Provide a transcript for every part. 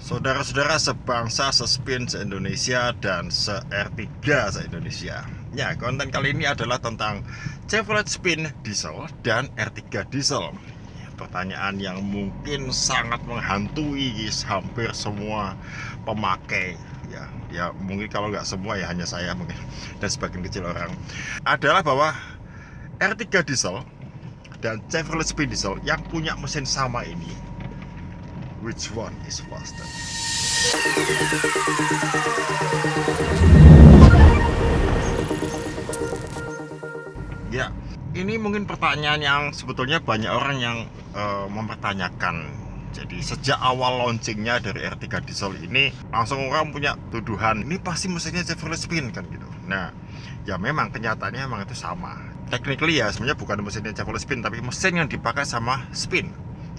Saudara-saudara sebangsa, sespin se-Indonesia, dan se-R3 se-Indonesia. Ya, konten kali ini adalah tentang Chevrolet Spin diesel dan R3 diesel. Pertanyaan yang mungkin sangat menghantui hampir semua pemakai. Ya mungkin kalau nggak semua ya hanya saya mungkin dan sebagian kecil orang. Adalah bahwa R3 diesel dan Chevrolet Spin diesel yang punya mesin sama ini, which one is faster? Ya, ini mungkin pertanyaan yang sebetulnya banyak orang yang mempertanyakan. Jadi sejak awal launchingnya dari R3 diesel ini, langsung orang punya tuduhan, ini pasti mesinnya Chevrolet Spin kan gitu. Nah, ya memang kenyataannya memang itu sama. Technically ya sebenarnya bukan mesinnya Chevrolet Spin, tapi mesin yang dipakai sama Spin.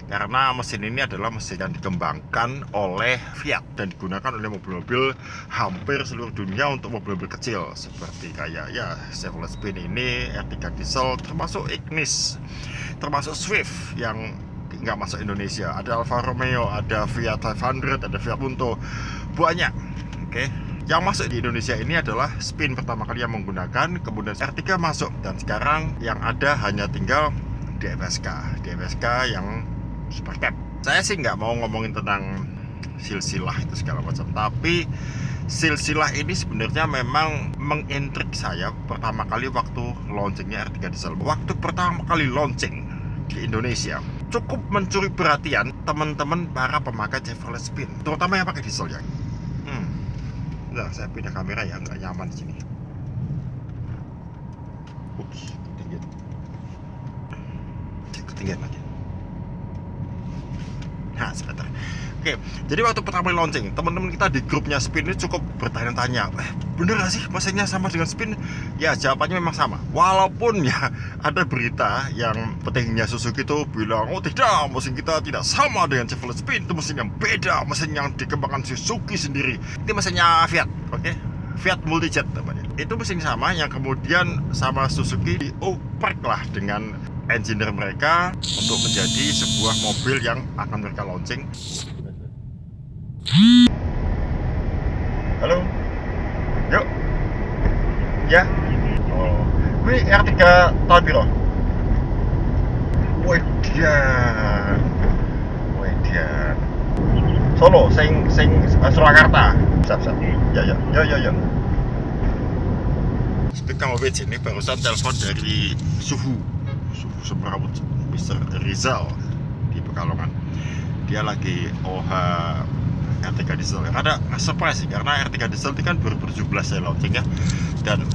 Karena mesin ini adalah mesin yang dikembangkan oleh Fiat dan digunakan oleh mobil-mobil hampir seluruh dunia untuk mobil-mobil kecil seperti kayak ya Chevrolet Spin ini, R3 diesel, termasuk Ignis, termasuk Swift yang nggak masuk Indonesia, ada Alfa Romeo, ada Fiat 500, ada Fiat Punto, banyak. Oke. Yang masuk di Indonesia ini adalah Spin pertama kali yang menggunakan, kemudian R3 masuk, dan sekarang yang ada hanya tinggal DFSK yang super cap. Saya sih nggak mau ngomongin tentang silsilah itu segala macam, tapi silsilah ini sebenarnya memang mengintrik saya pertama kali waktu launchingnya R3 diesel. Waktu pertama kali launching di Indonesia cukup mencuri perhatian teman-teman para pemakai Chevrolet Spin, terutama yang pakai diesel ya. Nah, saya pindah kamera ya, nggak nyaman di sini. Ups, ketinggian. Ketinggian lagi. Nah, sebentar. Oke, jadi waktu pertama launching, teman-teman kita di grupnya Spin ini cukup bertanya-tanya, bener gak sih mesinnya sama dengan Spin? Ya, jawabannya memang sama. Walaupun ya ada berita yang petingginya Suzuki itu bilang, oh tidak, mesin kita tidak sama dengan Chevrolet Spin, itu mesin yang beda, mesin yang dikembangkan Suzuki sendiri. Itu mesinnya Fiat, oke? Fiat Multijet namanya. Itu mesin sama yang kemudian sama Suzuki dioprek lah dengan engineer mereka untuk menjadi sebuah mobil yang akan mereka launching. Halo, yuk, ya. Oh, ini R3 tahun biru. Wedian, Solo, sing Surakarta. Siap. Ya. Speak kamu ini barusan telepon dari Suhu Semrawut, Mr. Rizal di Pekalongan. Dia lagi OH R3 diesel. Ada surprise sih, karena R3 diesel itu kan 2017 saya launching ya, dan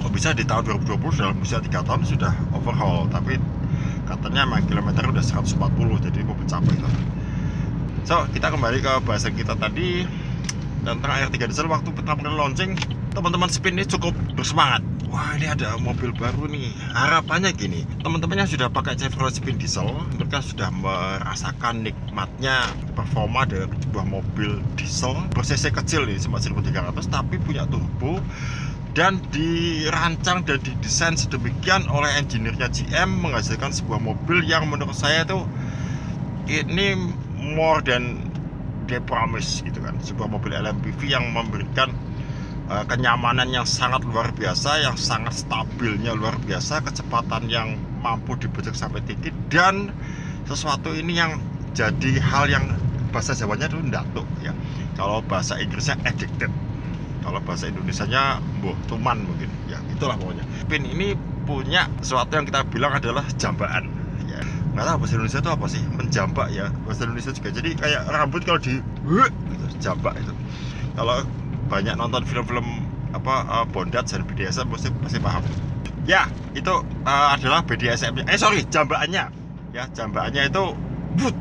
kok bisa di tahun 2020 dalam usia 3 tahun sudah overhaul, tapi katanya memang kilometer udah 140, jadi mau mencapai lah. So, kita kembali ke bahasan kita tadi tentang R3 diesel. Waktu pertama kali launching, teman-teman Spin ini cukup bersemangat. Wah, ini ada mobil baru nih. Harapannya gini, teman-teman yang sudah pakai Chevrolet Spin diesel, mereka sudah merasakan nikmatnya performa dari sebuah mobil diesel ber-cc kecil nih, cuma 1300, tapi punya turbo dan dirancang dan didesain sedemikian oleh engineer-nya GM, menghasilkan sebuah mobil yang menurut saya itu ini more than they promise gitu kan. Sebuah mobil LMPV yang memberikan kenyamanan yang sangat luar biasa, yang sangat stabilnya luar biasa, kecepatan yang mampu dibajak sampai tinggi, dan sesuatu ini yang jadi hal yang bahasa Jawanya itu ndatuk ya. Kalau bahasa Inggrisnya addicted, kalau bahasa Indonesianya tuman mungkin ya, itulah pokoknya. Spin ini punya sesuatu yang kita bilang adalah jambaan ya. Nggak tahu bahasa Indonesia itu apa sih, menjambak ya bahasa Indonesia juga. Jadi kayak rambut kalau di gitu, jambak itu. Kalau banyak nonton film-film Bondat dan BDSM pasti paham. Ya, itu adalah BDSM-nya. Jambaannya. Ya, jambaannya itu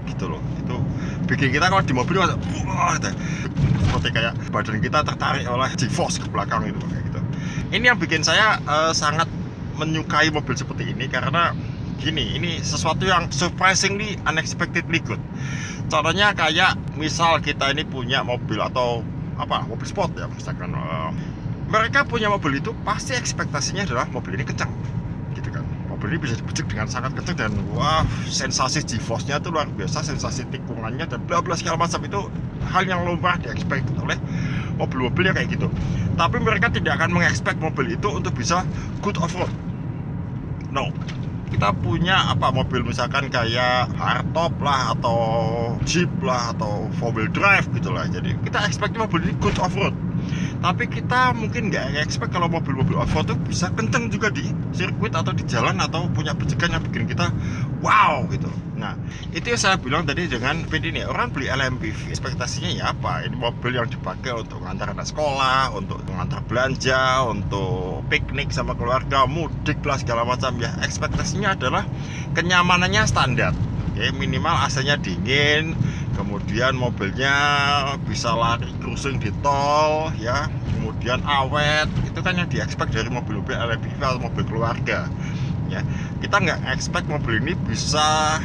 gitu loh. Itu bikin kita kalau di mobil seperti kayak badan kita tertarik oleh G-force ke belakang itu kayak gitu. Ini yang bikin saya sangat menyukai mobil seperti ini, karena gini, ini sesuatu yang surprisingly unexpectedly good. Contohnya kayak misal kita ini punya mobil atau mobil sport ya, misalkan mereka punya mobil itu pasti ekspektasinya adalah mobil ini kencang gitu kan. Mobil ini bisa dibujuk dengan sangat kencang dan wah, sensasi G-force-nya itu luar biasa, sensasi tikungannya dan bla bla segala macam itu hal yang lumrah di-expect oleh mobil-mobil yang kayak gitu. Tapi mereka tidak akan mengekspek mobil itu untuk bisa good off-road. No. Kita punya mobil misalkan kayak hardtop lah, atau jeep lah, atau 4-wheel drive gitulah. Jadi kita expect mobil ini good off-road. Tapi kita mungkin nggak expect kalau mobil-mobil off-road itu bisa kenceng juga di sirkuit atau di jalan, atau punya percikan yang bikin kita wow gitu. Nah, itu yang saya bilang tadi dengan speed ini. Orang beli LMPV, ekspektasinya ya apa? Ini mobil yang dipakai untuk mengantar anak sekolah, untuk mengantar belanja, untuk piknik sama keluarga, mudik lah segala macam ya. Ekspektasinya adalah kenyamanannya standar. Oke, minimal AC-nya dingin, kemudian mobilnya bisa lari cruising di tol ya, kemudian awet. Itu kan yang di-expect dari mobil-mobil LMPV atau mobil keluarga ya. Kita nggak expect mobil ini bisa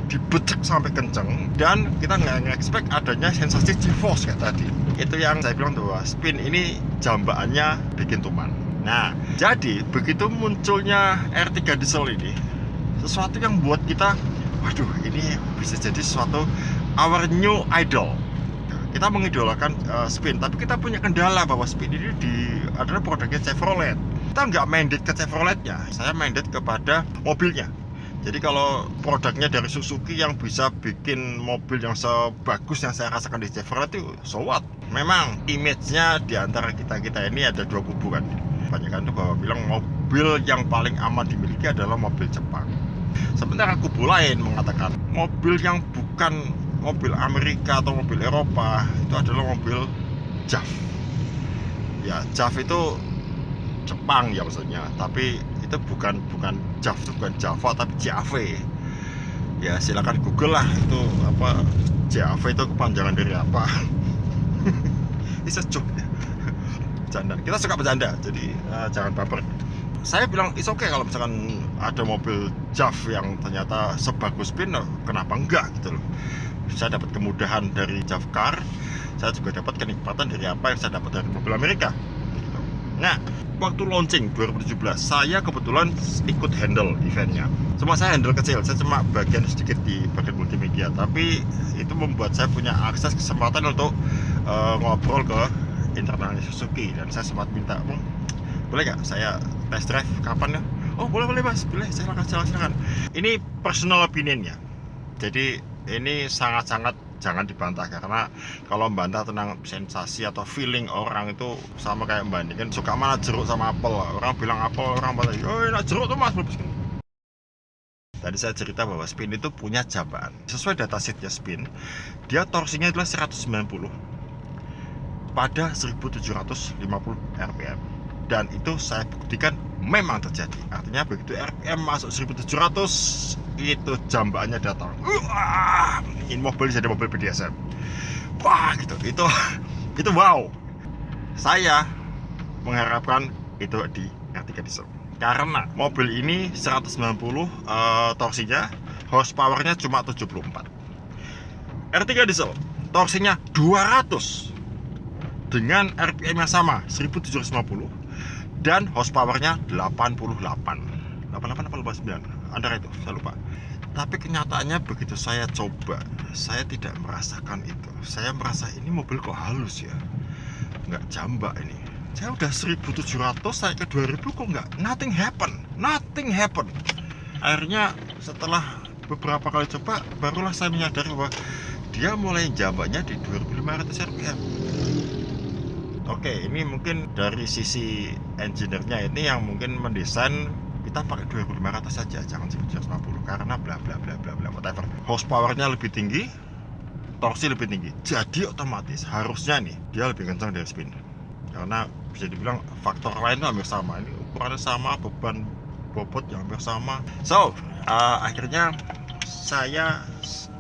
dibecek sampai kenceng, dan kita nggak expect adanya sensasi G-force kayak tadi. Itu yang saya bilang bahwa spin ini jambaannya bikin tuman. Nah, jadi begitu munculnya R3 diesel ini, sesuatu yang buat kita, waduh, ini bisa jadi sesuatu our new idol. Kita mengidolakan spin, tapi kita punya kendala bahwa spin ini adalah produknya Chevrolet. Kita nggak mandate ke Chevroletnya, saya mandate kepada mobilnya. Jadi kalau produknya dari Suzuki yang bisa bikin mobil yang sebagus yang saya rasakan di Chevrolet itu, so what? Memang image-nya di antara kita ini ada dua kubu kan. Banyak kan itu bahwa bilang mobil yang paling aman dimiliki adalah mobil Jepang. Sementara kubu lain mengatakan mobil yang bukan mobil Amerika atau mobil Eropa itu adalah mobil JAF. Ya, JAF itu Jepang ya maksudnya, tapi itu bukan JAF, itu bukan Java tapi JAV. Ya silakan Google lah itu JAV itu kepanjangan dari apa. Bisa coba bercanda, kita suka bercanda, jadi jangan baper. Saya bilang it's okay kalau misalkan ada mobil JAV yang ternyata sebagus spin, kenapa enggak gitu loh. Saya dapat kemudahan dari JAV car, saya juga dapat kenikmatan dari apa yang saya dapat dari mobil Amerika gitu. Nah, waktu launching 2017 saya kebetulan ikut handle eventnya. Cuma saya handle kecil, saya cuma bagian sedikit di bagian multimedia, tapi itu membuat saya punya akses kesempatan untuk ngobrol ke internalnya Suzuki, dan saya sempat minta, boleh nggak saya test drive kapan ya? Oh boleh mas, boleh, silakan. Ini personal opinion ya, jadi ini sangat-sangat jangan dibantah, karena kalau membantah tentang sensasi atau feeling orang itu sama kayak membandingkan suka mana jeruk sama apel. Orang bilang apel, orang bilang oh enak jeruk tuh mas. Tadi saya cerita bahwa spin itu punya jambaan. Sesuai datasheetnya spin, dia torsinya adalah 190 pada 1750 rpm, dan itu saya buktikan memang terjadi. Artinya begitu rpm masuk 1700, itu jambaannya datang. Ini mobil jadi mobil BDSM. Wah gitu, itu wow. Saya mengharapkan itu di R3 diesel, karena mobil ini 190 torsinya, horsepowernya cuma 74. R3 diesel torsinya 200 dengan RPM yang sama 1750 dan horsepowernya 88 apa 89, antara itu, saya lupa. Tapi kenyataannya begitu saya coba, saya tidak merasakan itu. Saya merasa ini mobil kok halus ya, nggak jambak ini. Saya udah 1700, saya ke 2000 kok nggak, nothing happen. Akhirnya setelah beberapa kali coba, barulah saya menyadari bahwa dia mulai jambaknya di 2500 rpm. Oke, ini mungkin dari sisi engineer-nya ini yang mungkin mendesain kita pakai 2500 saja, jangan 1750, karena bla bla bla bla bla whatever. Horsepower-nya lebih tinggi, torsi lebih tinggi. Jadi otomatis harusnya nih dia lebih kencang dari spin. Karena bisa dibilang faktor lain itu hampir sama. Ini ukurannya sama, beban bobot yang hampir sama. So, akhirnya saya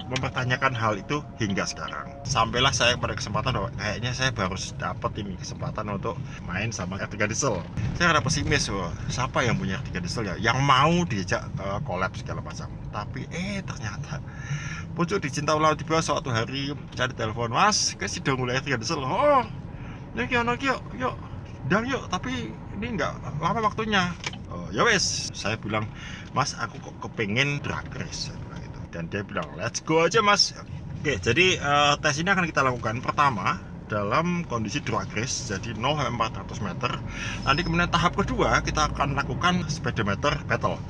mempertanyakan hal itu hingga sekarang. Sampailah saya pada kesempatan bahwa kayaknya saya baru dapat ini kesempatan untuk main sama R3 diesel. Saya ada pesimis, siapa yang punya R3 diesel ya, yang mau diajak collab segala macam. Tapi ternyata pucuk dicinta ulang tiba suatu hari, cari telepon, mas, ke sudah mulai R3 diesel. Oh, yuk, dan yuk, tapi ini nggak lama waktunya. Oh, ya wes, saya bilang, mas, aku kok kepengen drag race. Dan dia bilang, let's go aja mas. Oke, jadi tes ini akan kita lakukan pertama dalam kondisi drag race, jadi 0 sampai 400 meter. Nanti kemudian tahap kedua kita akan lakukan speedometer battle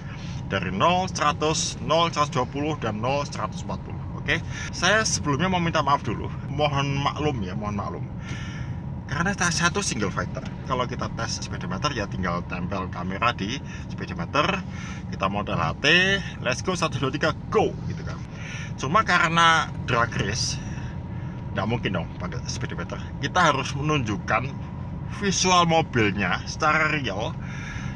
dari 0, 100, 0, 120 dan 0, 140. Oke, saya sebelumnya mau minta maaf dulu, mohon maklum karena saya tuh single fighter. Kalau kita tes speedometer ya tinggal tempel kamera di speedometer, kita modal HT, let's go 1 2 3 go gitu kan. Cuma karena drag race nggak mungkin dong pakai speedometer. Kita harus menunjukkan visual mobilnya secara real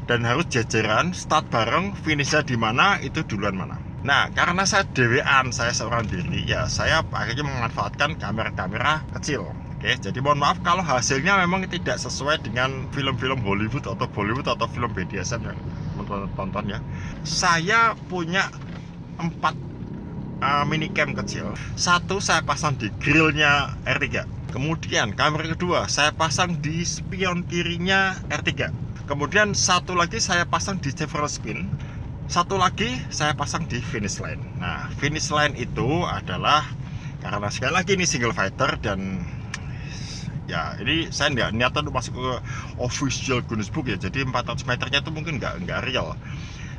dan harus jajaran, start bareng, finishnya di mana, itu duluan mana. Nah, karena saya dewean, saya seorang diri, ya saya akhirnya memanfaatkan kamera-kamera kecil. Oke, jadi mohon maaf kalau hasilnya memang tidak sesuai dengan film-film Hollywood atau Bollywood atau film BDSM yang teman-teman tonton ya. Saya punya 4 minicam kecil. Satu saya pasang di grillnya R3. Kemudian kamera kedua saya pasang di spion kirinya R3. Kemudian satu lagi saya pasang di Chevrolet Spin. Satu lagi saya pasang di finish line. Nah, finish line itu adalah karena sekali lagi ini single fighter dan ya ini saya nggak niatan untuk masuk ke official Guinness Book ya. Jadi 400 meternya itu mungkin nggak real.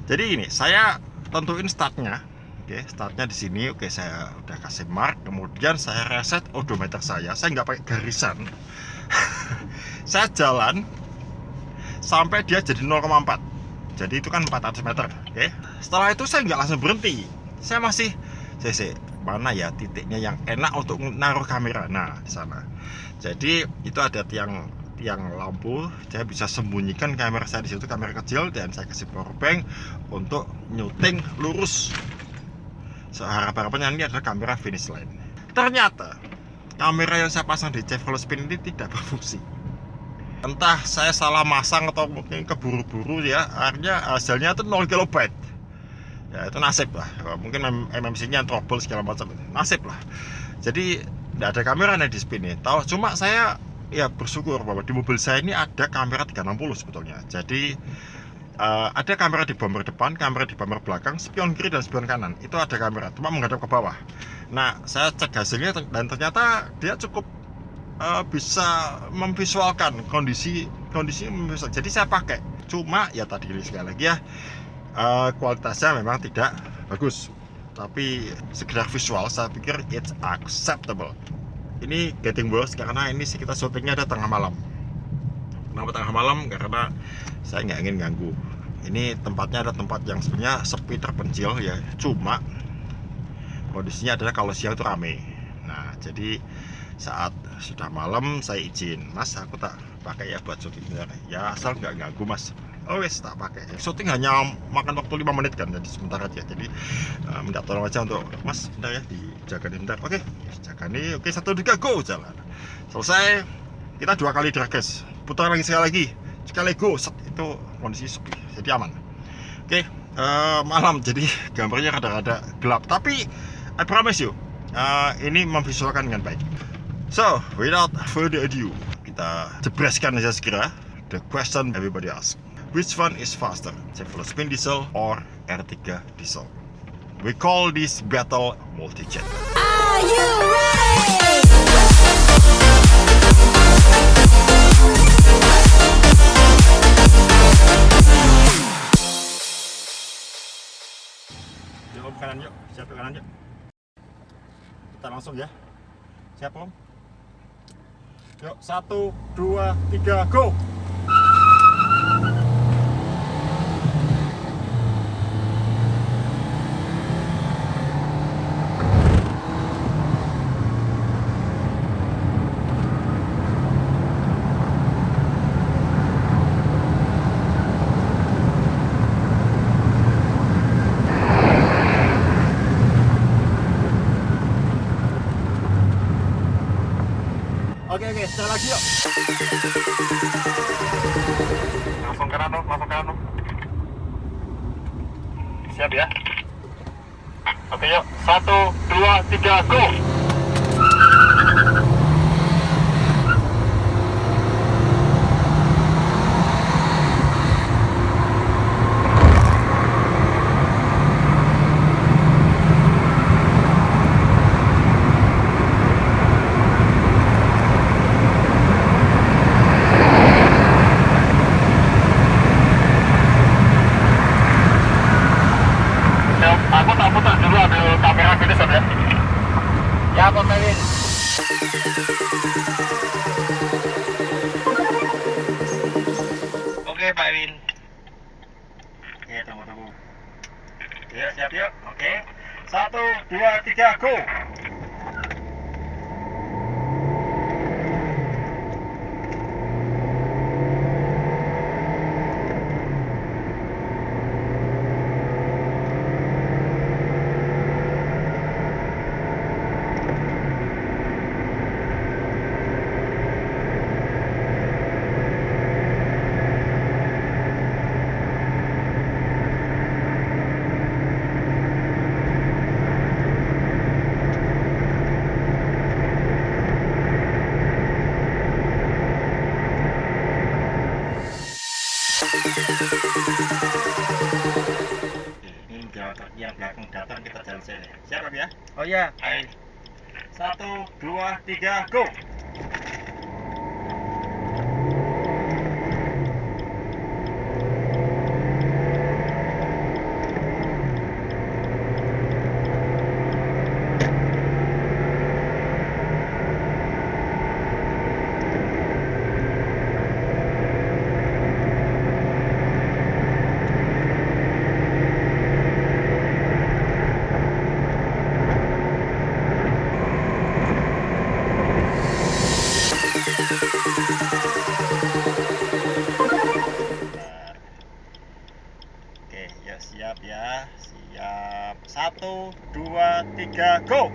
Jadi ini saya tentuin startnya. Oke, startnya di sini. Oke, saya udah kasih mark. Kemudian saya reset odometer saya. Saya nggak pakai garisan. Saya jalan sampai dia jadi 0,4. Jadi itu kan 400 meter. Oke. Setelah itu saya nggak langsung berhenti. Saya masih mana ya titiknya yang enak untuk naruh kamera. Nah, di sana. Jadi itu ada tiang lampu, saya bisa sembunyikan kamera saya di situ, kamera kecil, dan saya kasih power bank untuk nyuting lurus. Harapannya ini adalah kamera finish line. Ternyata kamera yang saya pasang di Chevrolet Spin ini tidak berfungsi. Entah saya salah masang atau mungkin keburu-buru ya, akhirnya hasilnya itu 0 kilobyte. Ya itu nasib lah. Mungkin MMC-nya trouble segala macam, nasib lah. Jadi tidak ada kamera nih di Spin ini. Cuma saya ya bersyukur bahwa di mobil saya ini ada kamera 360 sebetulnya. Jadi ada kamera di bumper depan, kamera di bumper belakang, spion kiri dan spion kanan. Itu ada kamera, cuma menghadap ke bawah. Nah, saya cek hasilnya dan ternyata dia cukup bisa memvisualkan kondisi memvisual. Jadi saya pakai. Cuma ya tadi sekali lagi ya, kualitasnya memang tidak bagus. Tapi sekedar visual saya pikir it's acceptable. Ini getting worse karena ini kita syutingnya ada tengah malam. Kenapa tengah malam? Karena saya nggak ingin ganggu. Ini tempatnya ada tempat yang sebenarnya sepi terpencil ya. Cuma kondisinya adalah kalau siang itu rame. Nah, jadi saat sudah malam saya izin, Mas aku tak pakai ya buat syuting ya, asal nggak ganggu Mas. Oh wes tak pakai. Syuting hanya makan waktu 5 menit kan, jadi sebentar aja. Jadi minta tolong aja untuk Mas bentar ya dijaga bentar. Oke, jaga nih. Oke, 1 2 go jalan. Selesai. Kita 2 kali drag race. Putar lagi sekali go. Set, itu kondisi sepi. Jadi aman. Oke, malam jadi gambarnya rada-rada gelap. Tapi I promise you, ini memvisualkan dengan baik. So, without further ado, kita jebreskan aja segera the question everybody ask. Which one is faster, Chevrolet Spin Diesel or R3 Diesel? We call this battle multi-jet. Are you ready? Yuk, kanan yuk, siap kanan yuk. Kita langsung ya. Siap Om? Yuk, 1 2 3 go. Oke, sekali lagi yuk. Langsung kanan Om. Siap ya. Oke yuk, 1 2 3 go. Oke Pak Win. Oke, tunggu. Ya, siap yuk. Oke. 1, 2, 3, go. Ini yang belakang datang, kita jalan sini. Siap ya? Oh ya, Hai. 1, 2, 3, go. Oke, ya siap ya. Siap. 1, 2, 3, go.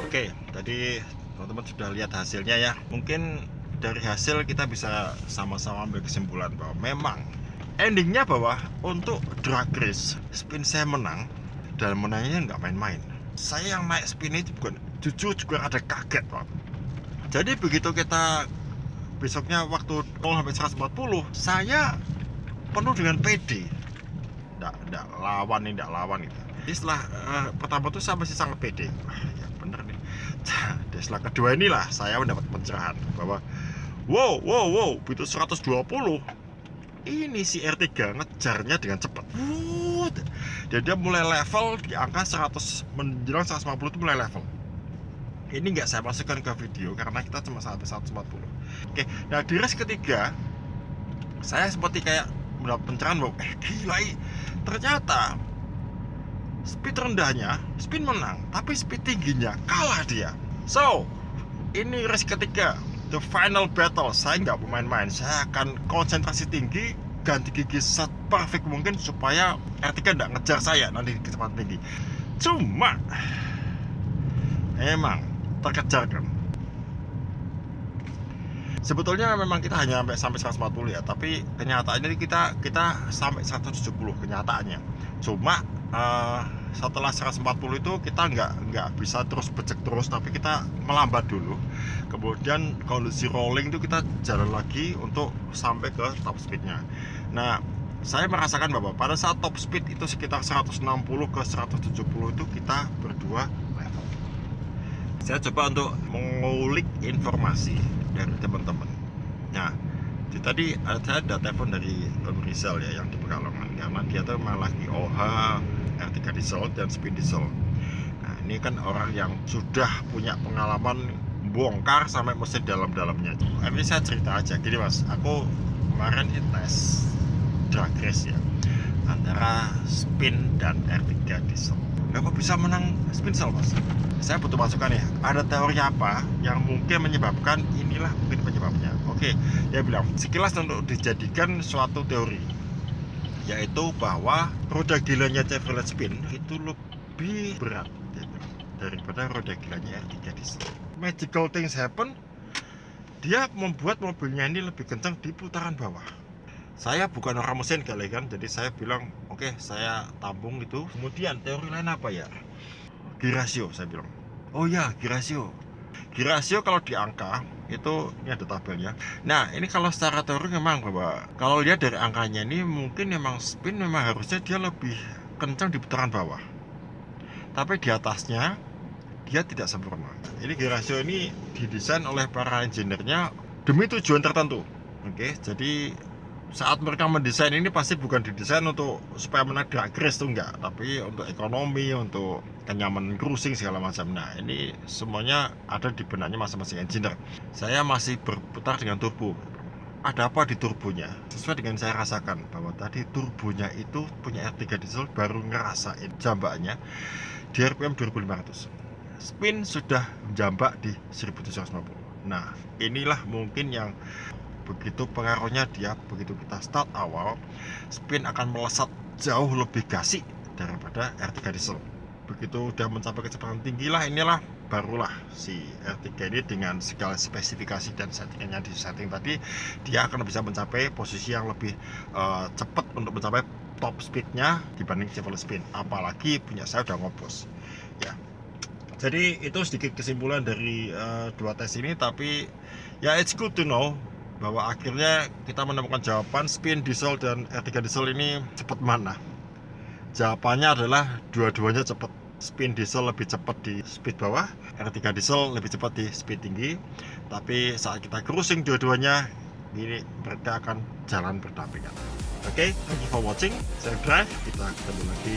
Oke, tadi teman-teman sudah lihat hasilnya ya. Mungkin dari hasil kita bisa sama-sama ambil kesimpulan bahwa memang endingnya bahwa untuk drag race spin saya menang, dan menangnya nggak main-main. Saya yang naik spin itu bukan, jujur juga ada kaget Pak. Jadi begitu kita besoknya waktu 0 sampai 140, saya penuh dengan PD. Nggak lawan gitu. Jadi setelah pertama tuh saya masih sangat pede. Wah, ya bener nih. Dan setelah kedua inilah saya mendapat pencerahan bahwa wow, begitu 120 ini si R3 ngejarnya dengan cepat. Dan dia mulai level di angka 100 menjelang 150 itu mulai level. Ini nggak saya masukkan ke video karena kita cuma sampai 140. Oke, nah di race ketiga saya seperti kayak mendapat pencerahan bahwa gila, ternyata speed rendahnya spin menang, tapi speed tingginya kalah dia. So, ini race ketiga, the final battle. Saya nggak mau main-main, saya akan konsentrasi tinggi, ganti gigi perfect mungkin supaya R3 nggak ngejar saya nanti di kecepatan tinggi. Cuma emang terkejar kan. Sebetulnya memang kita hanya sampai 140 ya, tapi kenyataannya kita sampai 170 kenyataannya. Cuma setelah 140 itu kita nggak bisa terus becek terus, tapi kita melambat dulu. Kemudian kondisi rolling itu kita jalan lagi untuk sampai ke top speednya. Nah, saya merasakan bahwa pada saat top speed itu sekitar 160 ke 170 itu kita berdua level. Saya coba untuk mengulik informasi dari teman-teman. Nah, tadi saya ada telepon dari Om Rizal ya, yang di Pekalongan, karena dia tuh malah lagi OH R3 diesel dan spin diesel. Nah, ini kan orang yang sudah punya pengalaman bongkar sampai mesin dalam-dalamnya. Ini saya cerita aja gini Mas, aku kemarin tes drag race ya antara spin dan R3 diesel. Kok bisa menang spin diesel Mas? Saya butuh masukan ya, ada teori apa yang mungkin menyebabkan inilah mungkin penyebabnya. Oke, dia bilang sekilas untuk dijadikan suatu teori, yaitu bahwa roda gilanya Chevrolet Spin itu lebih berat gitu, daripada roda gilanya R3 diesel. Magical things happen, dia membuat mobilnya ini lebih kencang di putaran bawah. Saya bukan orang mesin kali kan, jadi saya bilang oke, saya tampung itu. Kemudian teori lain apa ya? Gear ratio, saya bilang. Oh ya, gear ratio. Gear ratio kalau di angka itu, ini ada tabelnya. Nah, ini kalau secara teori memang bahwa kalau lihat dari angkanya ini mungkin memang spin memang harusnya dia lebih kencang di putaran bawah. Tapi di atasnya dia tidak sempurna. Ini gear ratio ini didesain oleh para engineer-nya demi tujuan tertentu. Oke, jadi saat mereka mendesain ini pasti bukan didesain untuk supaya menarik drag race tuh enggak, tapi untuk ekonomi, untuk kenyamanan cruising segala macam. Nah, ini semuanya ada di benaknya masing-masing engineer. Saya masih berputar dengan turbo. Ada apa di turbonya? Sesuai dengan saya rasakan bahwa tadi turbonya itu punya R3 diesel baru ngerasain jambaknya di RPM 2500. Spin sudah jambak di 1750. Nah, inilah mungkin yang begitu pengaruhnya dia, begitu kita start awal, spin akan melesat jauh lebih gasik daripada R3 diesel. Begitu udah mencapai kecepatan tinggi lah, inilah barulah si R3 ini dengan segala spesifikasi dan settingannya di setting tadi, dia akan bisa mencapai posisi yang lebih cepat untuk mencapai top speednya dibanding Chevrolet Spin. Apalagi punya saya udah ngopos ya. Jadi itu sedikit kesimpulan dari dua tes ini, tapi ya it's good to know bahwa akhirnya kita menemukan jawaban spin diesel dan R3 diesel ini cepat mana. Jawabannya adalah dua-duanya cepat. Spin diesel lebih cepat di speed bawah, R3 diesel lebih cepat di speed tinggi. Tapi saat kita cruising dua-duanya, ini mereka akan jalan berdampingan. Oke, thank you for watching. Saya Drive, kita ketemu lagi.